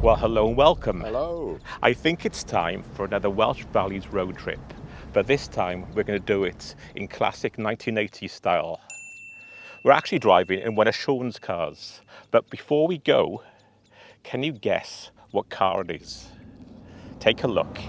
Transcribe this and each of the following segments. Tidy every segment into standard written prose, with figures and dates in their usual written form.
Well, hello and welcome. Hello. I think it's time for another Welsh Valleys road trip, but this time we're going to do it in classic 1980s style. We're actually driving in one of Sean's cars, but before we go, can you guess what car it is? Take a look.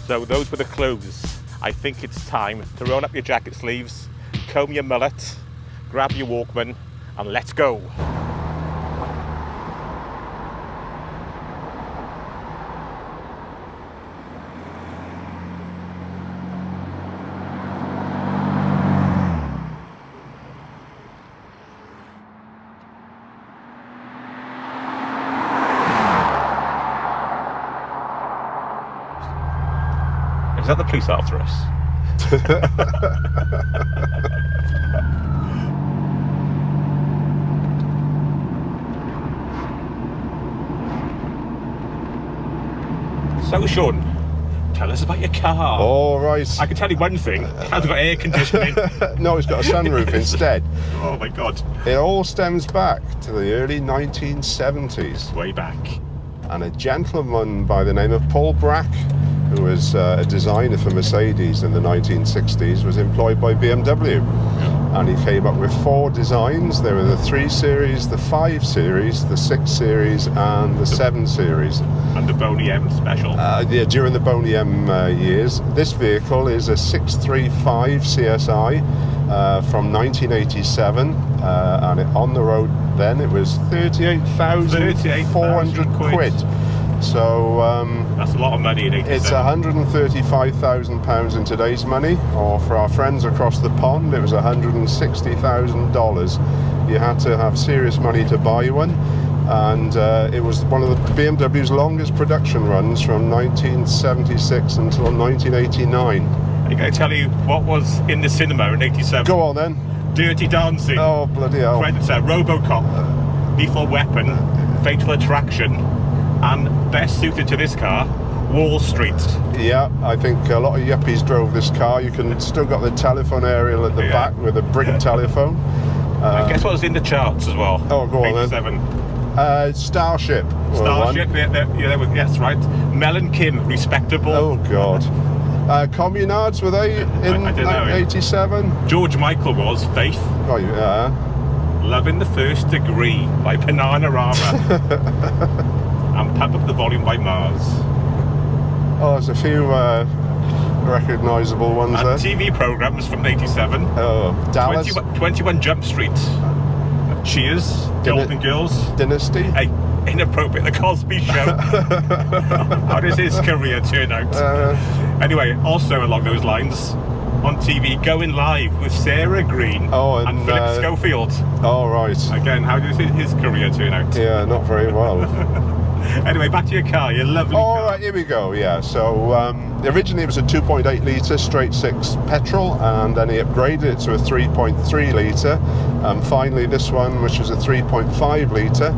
So those were the clues. I think it's time to roll up your jacket sleeves, comb your mullet, grab your Walkman, and let's go. Is that the police after us? So Sean, tell us about your car. All right. I can tell you one thing, it hasn't got air conditioning. No, it's got a sunroof instead. Oh my God. It all stems back to the early 1970s. Way back. And a gentleman by the name of Paul Brack, who was a designer for Mercedes in the 1960s, was employed by BMW. And he came up with 4 designs. There were the 3 Series, the 5 Series, the 6 Series, and the 7 Series. And the Boney M special. Yeah, during the Boney M years. This vehicle is a 635 CSI from 1987, and on the road then it was 38,400 quid. So that's a lot of money in 87. It's £135,000 in today's money, or for our friends across the pond, it was $160,000. You had to have serious money to buy one, and it was one of the BMW's longest production runs from 1976 until 1989. I'm going to tell you what was in the cinema in 87. Go on then. Dirty Dancing. Oh, bloody hell. Predator, Robocop, Lethal Weapon, Fatal Attraction, and best suited to this car, Wall Street. Yeah, I think a lot of yuppies drove this car. You can still got the telephone aerial at the back with a brick telephone. And guess what was in the charts as well? Oh, go on 87. Then. Starship. Starship, yes, right. Mel and Kim, Respectable. Oh, God. Communards, were they in 87? George Michael was, Faith. Oh, yeah. Love in the First Degree by Bananarama. And Pump Up the Volume by Mars. Oh, there's a few recognisable ones there. TV programmes from 87. Oh, Dallas. 21 Jump Street. Cheers. Golden Girls. Dynasty. Hey, inappropriate. The Cosby Show. How does his career turn out? Anyway, also along those lines, on TV, Going Live with Sarah Green and Philip Schofield. Oh, right. Again, how does his career turn out? Yeah, not very well. Anyway, back to your car, your lovely car. All right, here we go, yeah. So, originally it was a 2.8 litre straight 6 petrol, and then he upgraded it to a 3.3 litre. And finally this one, which was a 3.5 litre,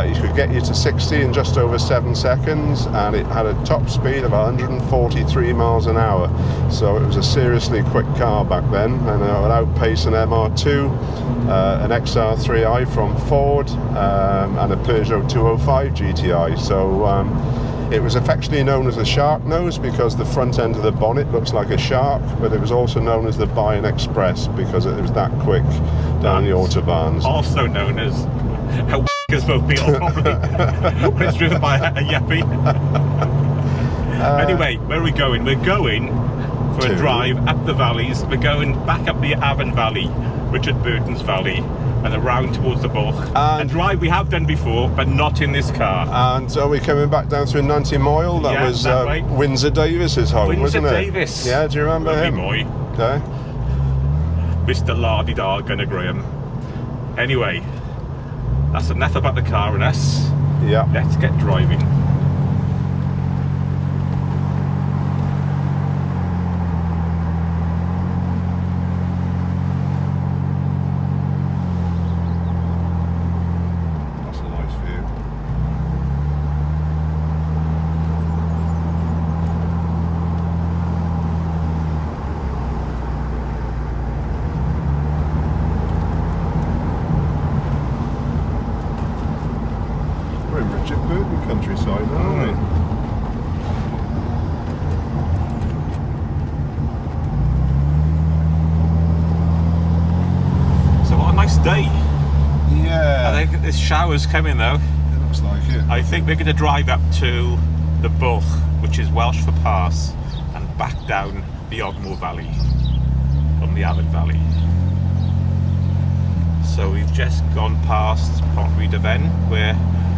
you could get you to 60 in just over 7 seconds, and it had a top speed of 143 miles an hour. So it was a seriously quick car back then, and it would outpace an MR2, an XR3i from Ford, and a Peugeot 205 GTI. So it was affectionately known as the shark nose because the front end of the bonnet looks like a shark, but it was also known as the Bayern Express because it was that quick down the autobahns. Also known as a mobile, probably, when it's driven by a yuppie. Anyway, where are we going? We're going for a drive up the valleys. We're going back up the Afan Valley, Richard Burton's valley, and around towards the Bwlch. A drive we have done before, but not in this car. And so we're coming back down through Nantymoel. That was Windsor Davies' home, wasn't it? Windsor Davies. Yeah, do you remember him? Boy. Yeah. Mr. Lardy-Dar Gunner Graham. Anyway, that's enough about the car and us. Yeah. Let's get driving. countryside, aren't we? So what a nice day. Yeah. I think this shower's coming though. It looks like it. I think we're going to drive up to the Bwlch, which is Welsh for Pass, and back down the Ogmore Valley from the Afan Valley. So we've just gone past Rhondda Valley, where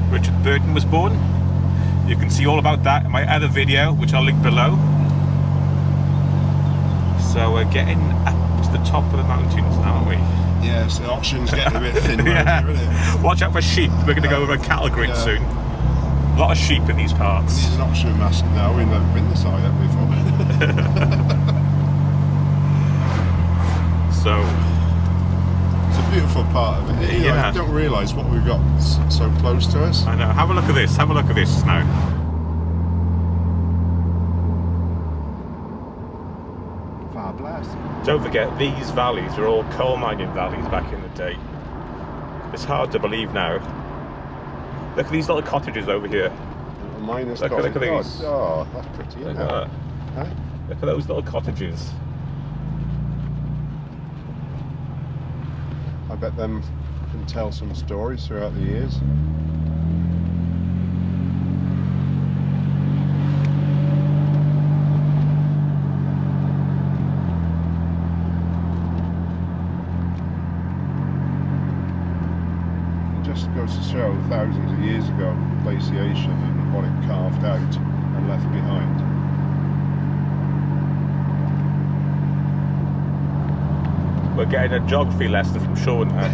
Richard Burton was born. You can see all about that in my other video, which I'll link below. So we're getting up to the top of the mountains now, aren't we? Yes, the option's getting a bit thin. Yeah. Right, isn't it? Watch out for sheep. We're going to go over a cattle grid soon. A lot of sheep in these parts. There's an option mask now. We've never been this high up before. So it's a beautiful part of it. You know, you don't realise what we've got so close to us. I know. Have a look at this. Have a look at this now. Far blast. Don't forget, these valleys were all coal mining valleys back in the day. It's hard to believe now. Look at these little cottages over here. Minus Look at these. Oh, that's pretty. Look Isn't at it? that. Huh? Look at those little cottages. I bet them can tell some stories throughout the years. It just goes to show thousands of years ago, glaciation and what it carved out and left behind. We're getting a geography lesson from Sean now.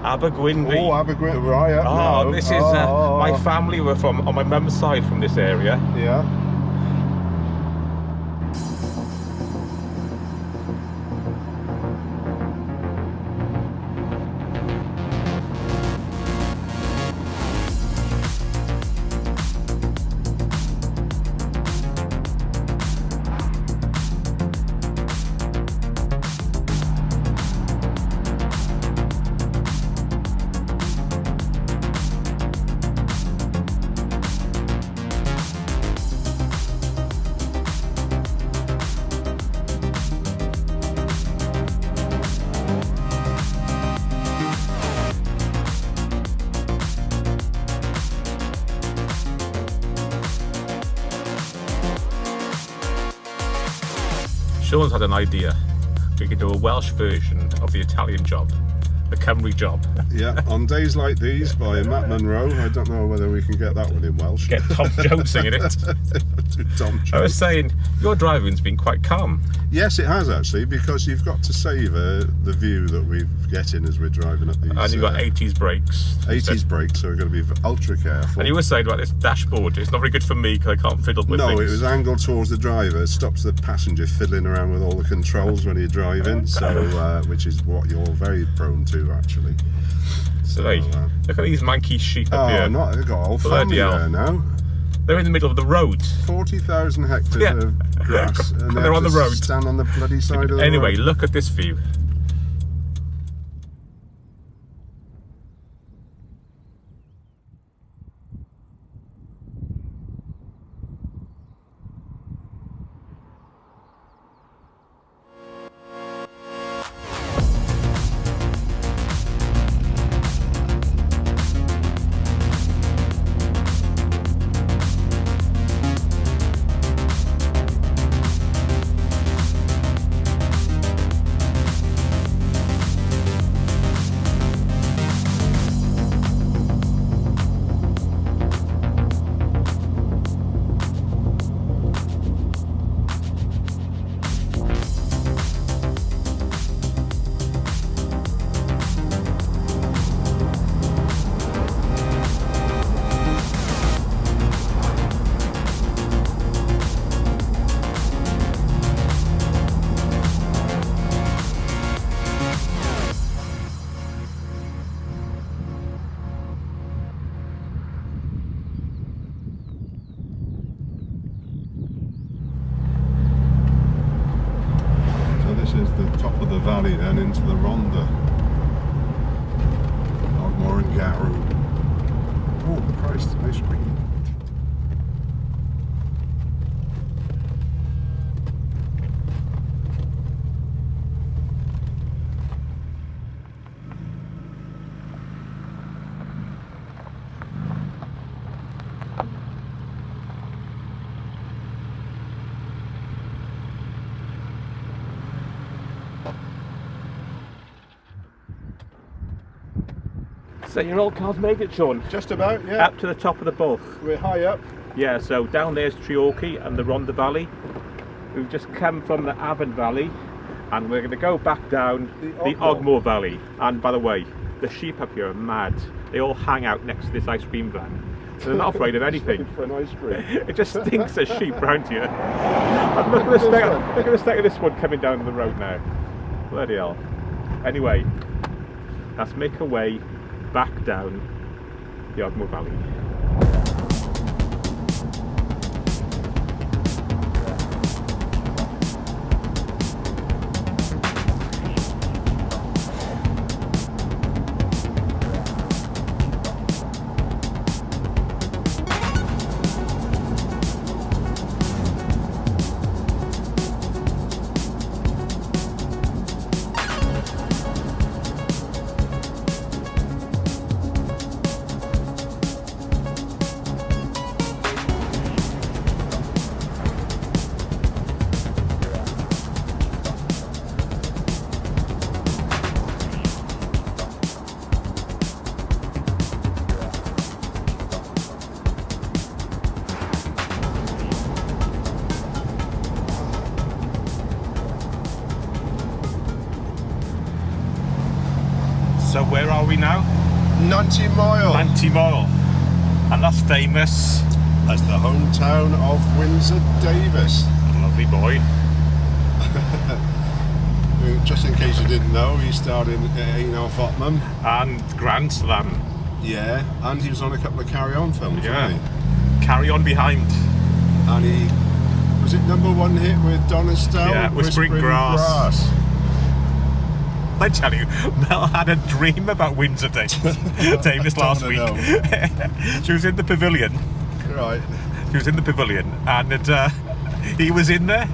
Abergwynfi. Oh, Abergwynfi, right up Oh, now. this is my family were from, on my mum's side, from this area. Yeah. Sean's had an idea. We could do a Welsh version of the Italian Job, the Cymru Job. Yeah, On Days Like These by Matt Monroe. I don't know whether we can get that one in Welsh. Get Tom Jones singing it. Tom Jones. I was saying, your driving's been quite calm. Yes, it has actually, because you've got to savour the view that we're getting as we're driving up these. And you've got 80s brakes. 80s brakes, so we're going to be ultra careful. And you were saying about this dashboard, it's not very good for me because I can't fiddle with No, things. it was angled towards the driver. It stops the passenger fiddling around with all the controls when you're driving, so which is what you're very prone to actually. So look at these manky sheep up here. Oh, not, they've got a whole family there now. They're in the middle of the road. 40,000 hectares of grass, and they're on the road. Stand on the bloody side of the road. Anyway, look at this view. This is the top of the valley then into the Rhondda. Ogmore Garou. Oh Christ, ice cream. So your old car's made it, Sean? Just about, yeah. Up to the top of the Bwlch. We're high up. Yeah, so down there's Treorchy and the Ronda Valley. We've just come from the Afan Valley and we're going to go back down the Ogmore Valley. And by the way, the sheep up here are mad. They all hang out next to this ice cream van. So they're not afraid of anything. For an ice cream. It just stinks of sheep round here. And look at the state of this one coming down the road now. Bloody hell. Anyway, let's make our way back down the Ogmore Valley. So where are we now? Nantymoel. Nantymoel. And that's famous as the hometown of Windsor Davies. Lovely boy. Just in case you didn't know, he starred in Otman. And Grand Slam. Yeah, and he was on a couple of Carry On films, Yeah. wasn't he? Carry On Behind. And he was it #1 hit with Donna Stowe? Yeah, Whispering Grass. I tell you, Mel had a dream about Windsor Davies last week. She was in the pavilion. Right. She was in the pavilion and he was in there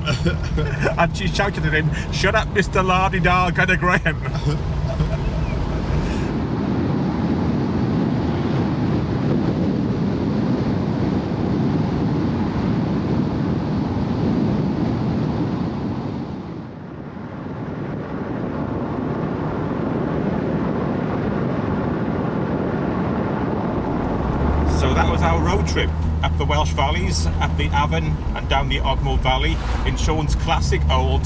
and she shouted at him, "Shut up, Mr. Lardy-Dar, Gunnar Graham." So that was our road trip up the Welsh valleys, up the Afan and down the Ogmore Valley in Sean's classic old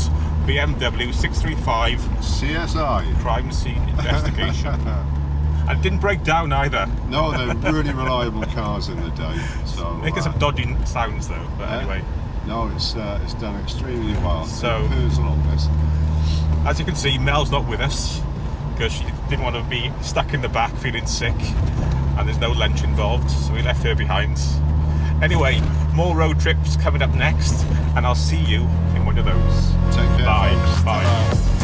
BW635 CSI. crime scene investigation. And it didn't break down either. No, they're really reliable cars in the day. So Making some dodgy sounds though, but anyway. No, it's done extremely well. So who's on this? As you can see, Mel's not with us because she didn't want to be stuck in the back feeling sick, and there's no lunch involved, so we left her behind. Anyway, more road trips coming up next, and I'll see you in one of those. Take care, Bye. folks. Bye.